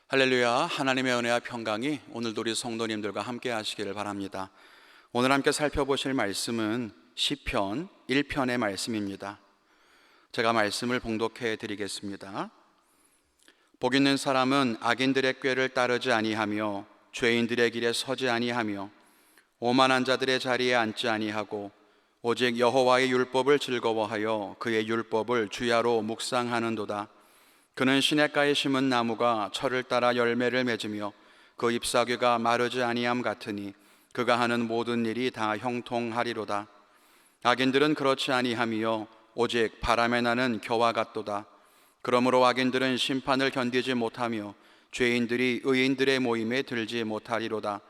할렐루야. 하나님의 은혜와 평강이 오늘도 우리 성도님들과 함께 하시기를 바랍니다. 오늘 함께 살펴보실 말씀은 시편 1편의 말씀입니다. 제가 말씀을 봉독해 드리겠습니다. 복 있는 사람은 악인들의 꾀를 따르지 아니하며 죄인들의 길에 서지 아니하며 오만한 자들의 자리에 앉지 아니하고 오직 여호와의 율법을 즐거워하여 그의 율법을 주야로 묵상하는도다. 그는 시냇가에 심은 나무가 철을 따라 열매를 맺으며 그 잎사귀가 마르지 아니함 같으니 그가 하는 모든 일이 다 형통하리로다. 악인들은 그렇지 아니하며 오직 바람에 나는 겨와 같도다. 그러므로 악인들은 심판을 견디지 못하며 죄인들이 의인들의 모임에 들지 못하리로다.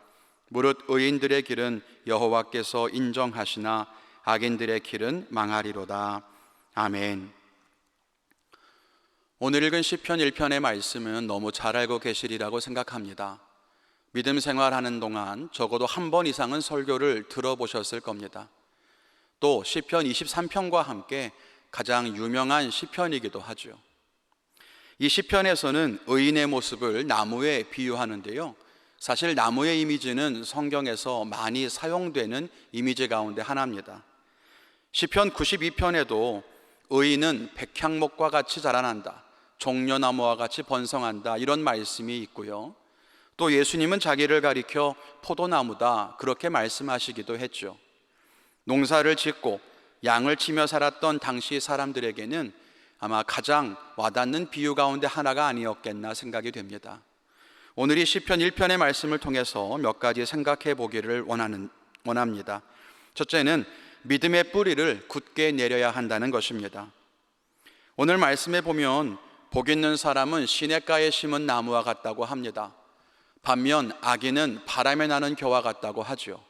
무릇 의인들의 길은 여호와께서 인정하시나 악인들의 길은 망하리로다. 아멘. 오늘 읽은 시편 1편의 말씀은 너무 잘 알고 계시리라고 생각합니다. 믿음 생활하는 동안 적어도 한 번 이상은 설교를 들어보셨을 겁니다. 또 시편 23편과 함께 가장 유명한 시편이기도 하죠. 이 시편에서는 의인의 모습을 나무에 비유하는데요, 사실 나무의 이미지는 성경에서 많이 사용되는 이미지 가운데 하나입니다. 시편 92편에도 의인은 백향목과 같이 자라난다, 종려나무와 같이 번성한다, 이런 말씀이 있고요. 또 예수님은 자기를 가리켜 포도나무다, 그렇게 말씀하시기도 했죠. 농사를 짓고 양을 치며 살았던 당시 사람들에게는 아마 가장 와닿는 비유 가운데 하나가 아니었겠나 생각이 됩니다. 오늘 이 시편 1편의 말씀을 통해서 몇 가지 생각해 보기를 원합니다. 첫째는 믿음의 뿌리를 굳게 내려야 한다는 것입니다. 오늘 말씀에 보면 복 있는 사람은 시냇가에 심은 나무와 같다고 합니다. 반면 악인은 바람에 나는 겨와 같다고 하죠.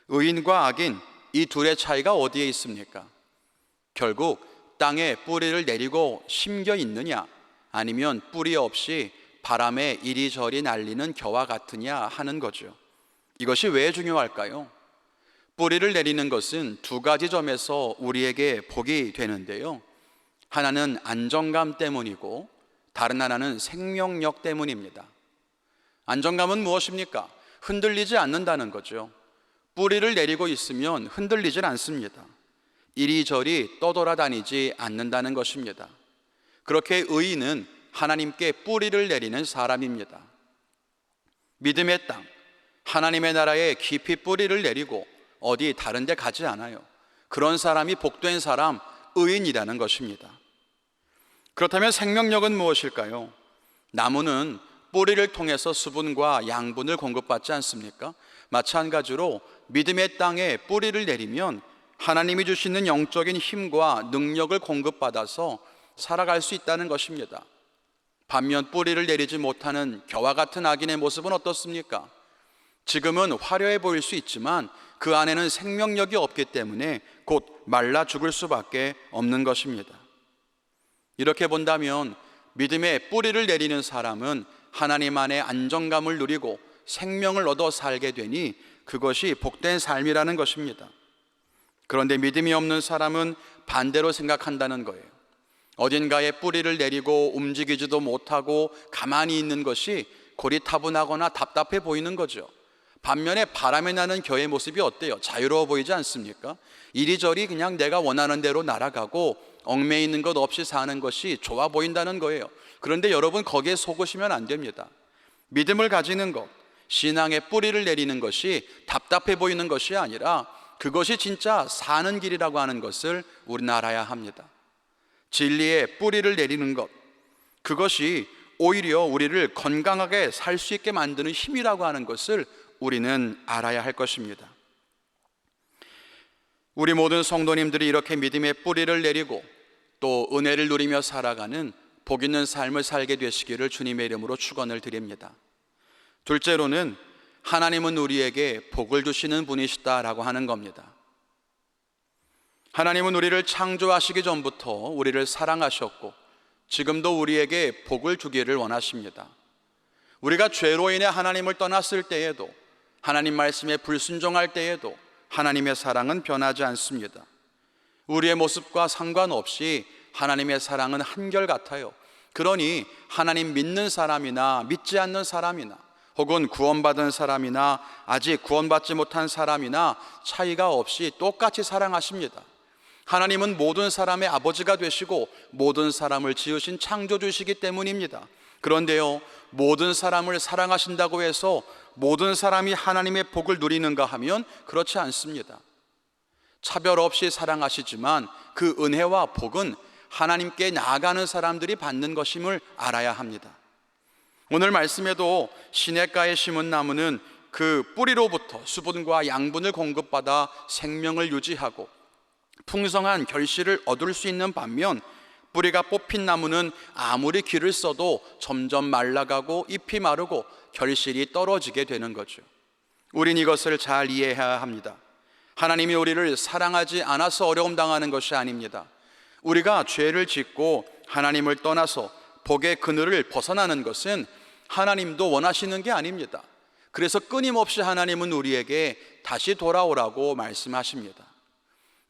의인과 악인, 이 둘의 차이가 어디에 있습니까? 결국 땅에 뿌리를 내리고 심겨 있느냐, 아니면 뿌리 없이 바람에 이리저리 날리는 겨와 같으냐 하는 거죠. 이것이 왜 중요할까요? 뿌리를 내리는 것은 두 가지 점에서 우리에게 복이 되는데요, 하나는 안정감 때문이고 다른 하나는 생명력 때문입니다. 안정감은 무엇입니까? 흔들리지 않는다는 거죠. 뿌리를 내리고 있으면 흔들리질 않습니다. 이리저리 떠돌아다니지 않는다는 것입니다. 그렇게 의인은 하나님께 뿌리를 내리는 사람입니다. 믿음의 땅, 하나님의 나라에 깊이 뿌리를 내리고 어디 다른 데 가지 않아요. 그런 사람이 복된 사람, 의인이라는 것입니다. 그렇다면 생명력은 무엇일까요? 나무는 뿌리를 통해서 수분과 양분을 공급받지 않습니까? 마찬가지로 믿음의 땅에 뿌리를 내리면 하나님이 주시는 영적인 힘과 능력을 공급받아서 살아갈 수 있다는 것입니다. 반면 뿌리를 내리지 못하는 겨와 같은 악인의 모습은 어떻습니까? 지금은 화려해 보일 수 있지만 그 안에는 생명력이 없기 때문에 곧 말라 죽을 수밖에 없는 것입니다. 이렇게 본다면 믿음의 뿌리를 내리는 사람은 하나님 안에 안정감을 누리고 생명을 얻어 살게 되니 그것이 복된 삶이라는 것입니다. 그런데 믿음이 없는 사람은 반대로 생각한다는 거예요. 어딘가에 뿌리를 내리고 움직이지도 못하고 가만히 있는 것이 고리타분하거나 답답해 보이는 거죠. 반면에 바람에 나는 겨의 모습이 어때요? 자유로워 보이지 않습니까? 이리저리 그냥 내가 원하는 대로 날아가고 얽매이는 있는 것 없이 사는 것이 좋아 보인다는 거예요. 그런데 여러분, 거기에 속으시면 안 됩니다. 믿음을 가지는 것, 신앙의 뿌리를 내리는 것이 답답해 보이는 것이 아니라 그것이 진짜 사는 길이라고 하는 것을 우리는 알아야 합니다. 진리의 뿌리를 내리는 것, 그것이 오히려 우리를 건강하게 살 수 있게 만드는 힘이라고 하는 것을 우리는 알아야 할 것입니다. 우리 모든 성도님들이 이렇게 믿음의 뿌리를 내리고 또 은혜를 누리며 살아가는 복 있는 삶을 살게 되시기를 주님의 이름으로 축원을 드립니다. 둘째로는 하나님은 우리에게 복을 주시는 분이시다라고 하는 겁니다. 하나님은 우리를 창조하시기 전부터 우리를 사랑하셨고 지금도 우리에게 복을 주기를 원하십니다. 우리가 죄로 인해 하나님을 떠났을 때에도, 하나님 말씀에 불순종할 때에도 하나님의 사랑은 변하지 않습니다. 우리의 모습과 상관없이 하나님의 사랑은 한결같아요. 그러니 하나님 믿는 사람이나 믿지 않는 사람이나 혹은 구원받은 사람이나 아직 구원받지 못한 사람이나 차이가 없이 똑같이 사랑하십니다. 하나님은 모든 사람의 아버지가 되시고 모든 사람을 지으신 창조주시기 때문입니다. 그런데요, 모든 사람을 사랑하신다고 해서 모든 사람이 하나님의 복을 누리는가 하면 그렇지 않습니다. 차별 없이 사랑하시지만 그 은혜와 복은 하나님께 나아가는 사람들이 받는 것임을 알아야 합니다. 오늘 말씀에도 시냇가에 심은 나무는 그 뿌리로부터 수분과 양분을 공급받아 생명을 유지하고 풍성한 결실을 얻을 수 있는 반면, 뿌리가 뽑힌 나무는 아무리 기를 써도 점점 말라가고 잎이 마르고 결실이 떨어지게 되는 거죠. 우린 이것을 잘 이해해야 합니다. 하나님이 우리를 사랑하지 않아서 어려움 당하는 것이 아닙니다. 우리가 죄를 짓고 하나님을 떠나서 복의 그늘을 벗어나는 것은 하나님도 원하시는 게 아닙니다. 그래서 끊임없이 하나님은 우리에게 다시 돌아오라고 말씀하십니다.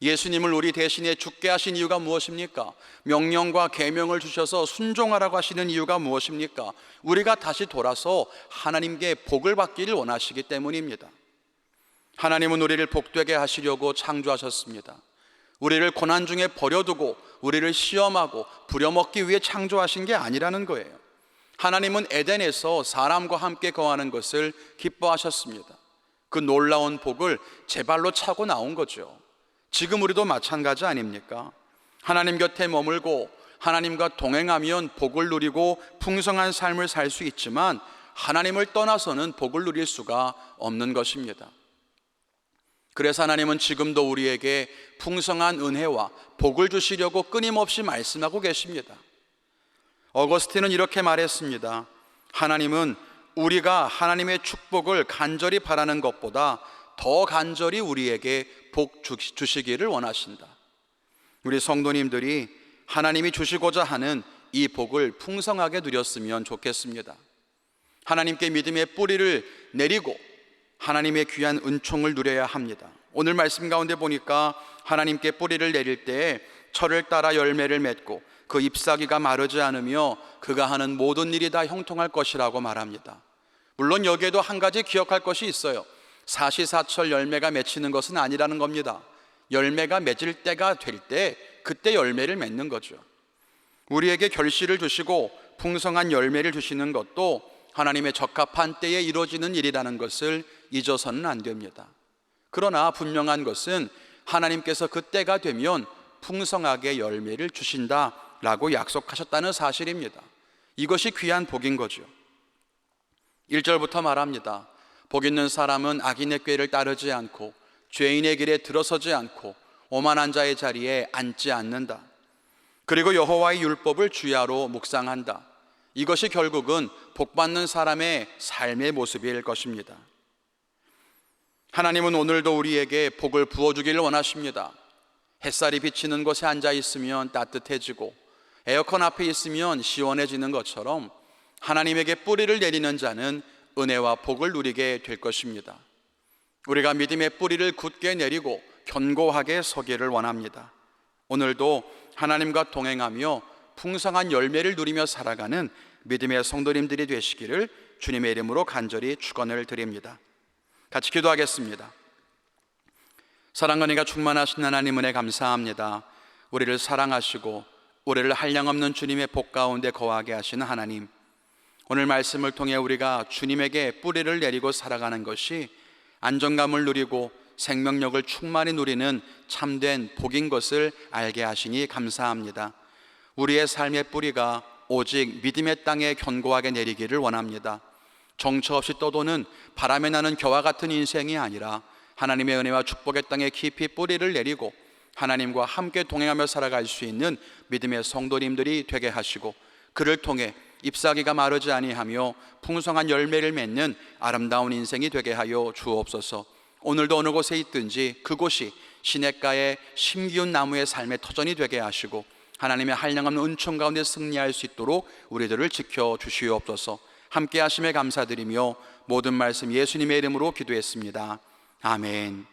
예수님을 우리 대신에 죽게 하신 이유가 무엇입니까? 명령과 계명을 주셔서 순종하라고 하시는 이유가 무엇입니까? 우리가 다시 돌아서 하나님께 복을 받기를 원하시기 때문입니다. 하나님은 우리를 복되게 하시려고 창조하셨습니다. 우리를 고난 중에 버려두고 우리를 시험하고 부려먹기 위해 창조하신 게 아니라는 거예요. 하나님은 에덴에서 사람과 함께 거하는 것을 기뻐하셨습니다. 그 놀라운 복을 제 발로 차고 나온 거죠. 지금 우리도 마찬가지 아닙니까? 하나님 곁에 머물고 하나님과 동행하면 복을 누리고 풍성한 삶을 살 수 있지만 하나님을 떠나서는 복을 누릴 수가 없는 것입니다. 그래서 하나님은 지금도 우리에게 풍성한 은혜와 복을 주시려고 끊임없이 말씀하고 계십니다. 어거스틴은 이렇게 말했습니다. 하나님은 우리가 하나님의 축복을 간절히 바라는 것보다 더 간절히 우리에게 복 주시기를 원하신다. 우리 성도님들이 하나님이 주시고자 하는 이 복을 풍성하게 누렸으면 좋겠습니다. 하나님께 믿음의 뿌리를 내리고 하나님의 귀한 은총을 누려야 합니다. 오늘 말씀 가운데 보니까 하나님께 뿌리를 내릴 때에 철을 따라 열매를 맺고 그 잎사귀가 마르지 않으며 그가 하는 모든 일이 다 형통할 것이라고 말합니다. 물론 여기에도 한 가지 기억할 것이 있어요. 사시사철 열매가 맺히는 것은 아니라는 겁니다. 열매가 맺을 때가 될 때 그때 열매를 맺는 거죠. 우리에게 결실을 주시고 풍성한 열매를 주시는 것도 하나님의 적합한 때에 이루어지는 일이라는 것을 잊어서는 안 됩니다. 그러나 분명한 것은 하나님께서 그 때가 되면 풍성하게 열매를 주신다라고 약속하셨다는 사실입니다. 이것이 귀한 복인 거죠. 1절부터 말합니다. 복 있는 사람은 악인의 꾀를 따르지 않고 죄인의 길에 들어서지 않고 오만한 자의 자리에 앉지 않는다. 그리고 여호와의 율법을 주야로 묵상한다. 이것이 결국은 복받는 사람의 삶의 모습일 것입니다. 하나님은 오늘도 우리에게 복을 부어주기를 원하십니다. 햇살이 비치는 곳에 앉아 있으면 따뜻해지고 에어컨 앞에 있으면 시원해지는 것처럼 하나님에게 뿌리를 내리는 자는 은혜와 복을 누리게 될 것입니다. 우리가 믿음의 뿌리를 굳게 내리고 견고하게 서기를 원합니다. 오늘도 하나님과 동행하며 풍성한 열매를 누리며 살아가는 믿음의 성도님들이 되시기를 주님의 이름으로 간절히 축원을 드립니다. 같이 기도하겠습니다. 사랑과 은혜가 충만하신 하나님 은혜 감사합니다. 우리를 사랑하시고 우리를 한량없는 주님의 복 가운데 거하게 하시는 하나님, 오늘 말씀을 통해 우리가 주님에게 뿌리를 내리고 살아가는 것이 안정감을 누리고 생명력을 충만히 누리는 참된 복인 것을 알게 하시니 감사합니다. 우리의 삶의 뿌리가 오직 믿음의 땅에 견고하게 내리기를 원합니다. 정처 없이 떠도는 바람에 나는 겨와 같은 인생이 아니라 하나님의 은혜와 축복의 땅에 깊이 뿌리를 내리고 하나님과 함께 동행하며 살아갈 수 있는 믿음의 성도님들이 되게 하시고, 그를 통해 잎사귀가 마르지 아니하며 풍성한 열매를 맺는 아름다운 인생이 되게 하여 주옵소서. 오늘도 어느 곳에 있든지 그곳이 시냇가의 심기운 나무의 삶의 터전이 되게 하시고 하나님의 한량없는 은총 가운데 승리할 수 있도록 우리들을 지켜 주시옵소서. 함께 하심에 감사드리며 모든 말씀 예수님의 이름으로 기도했습니다. 아멘.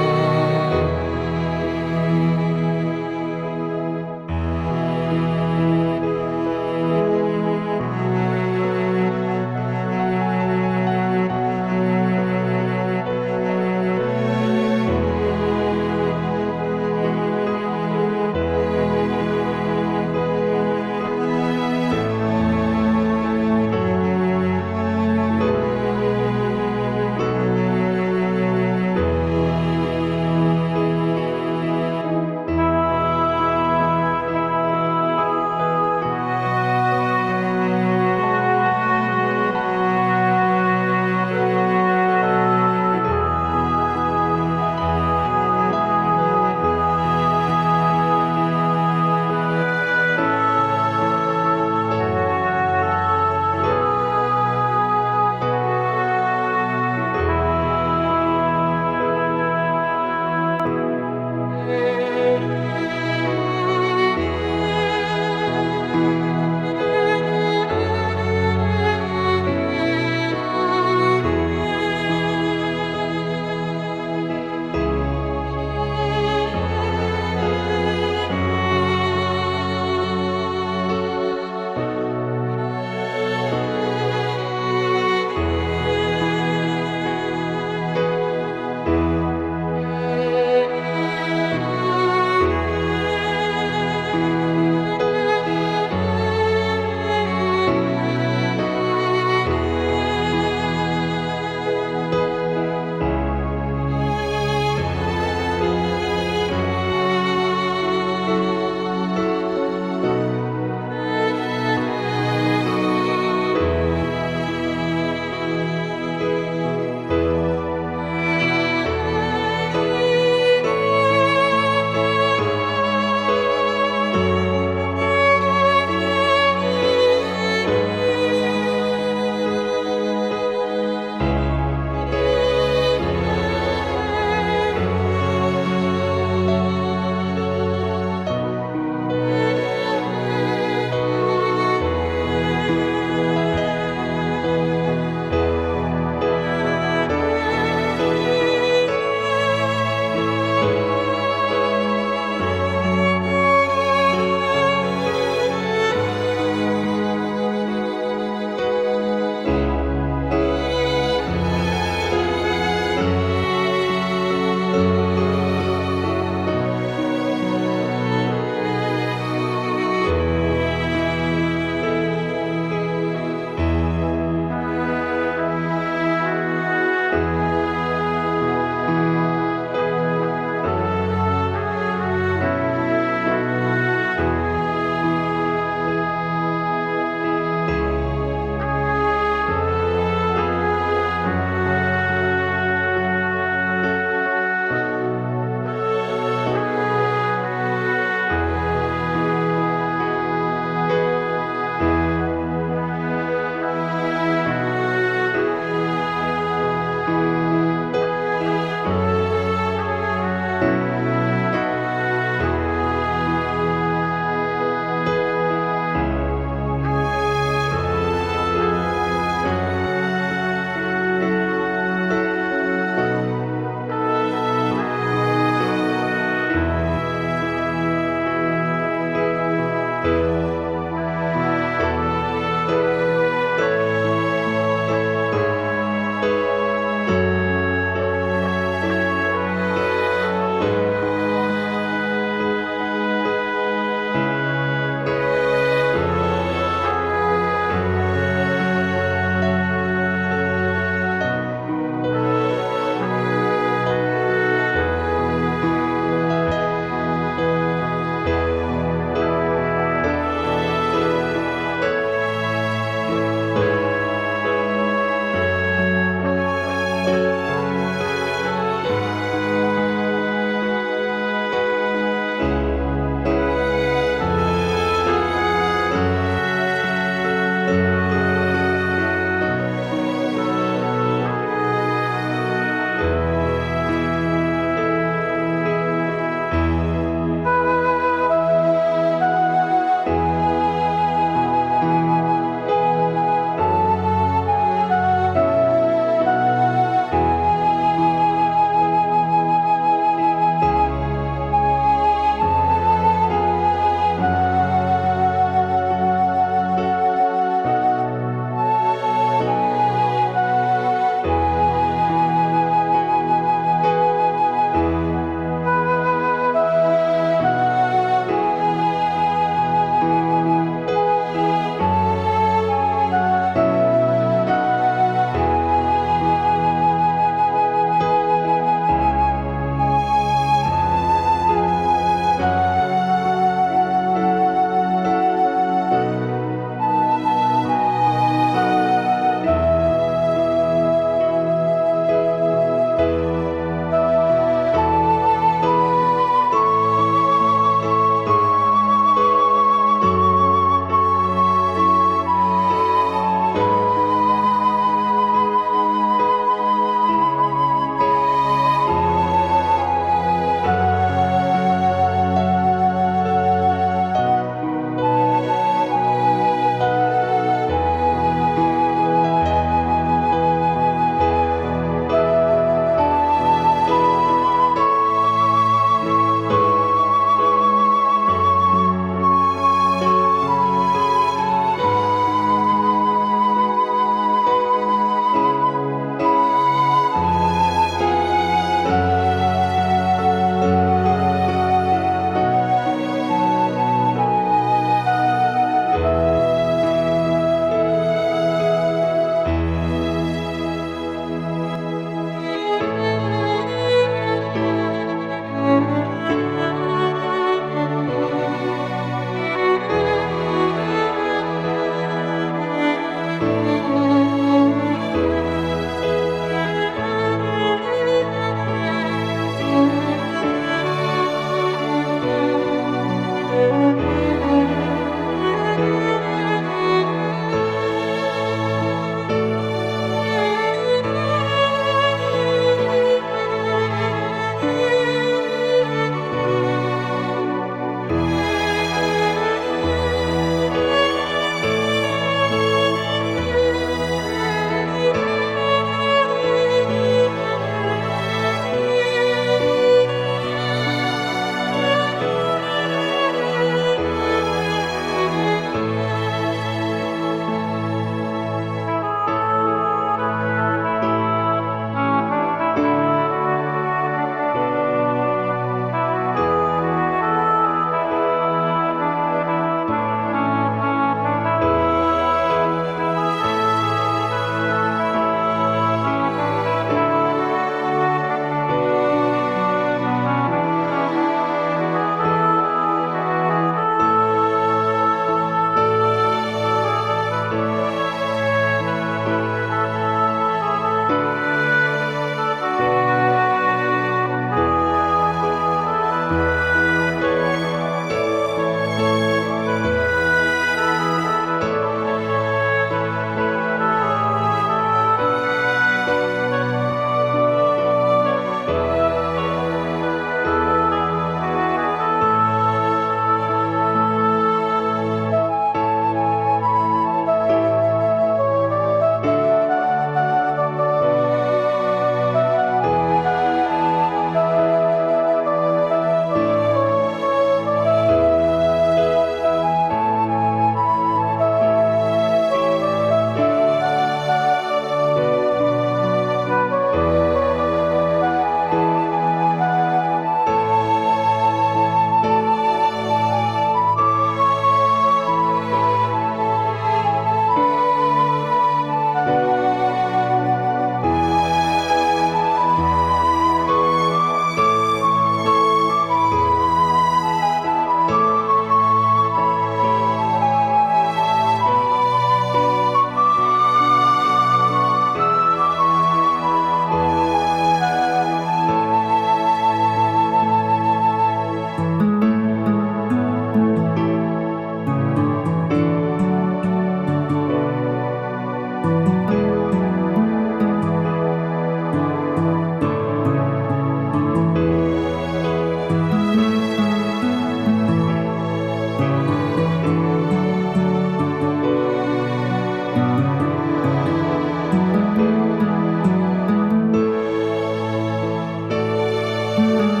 주옵소서.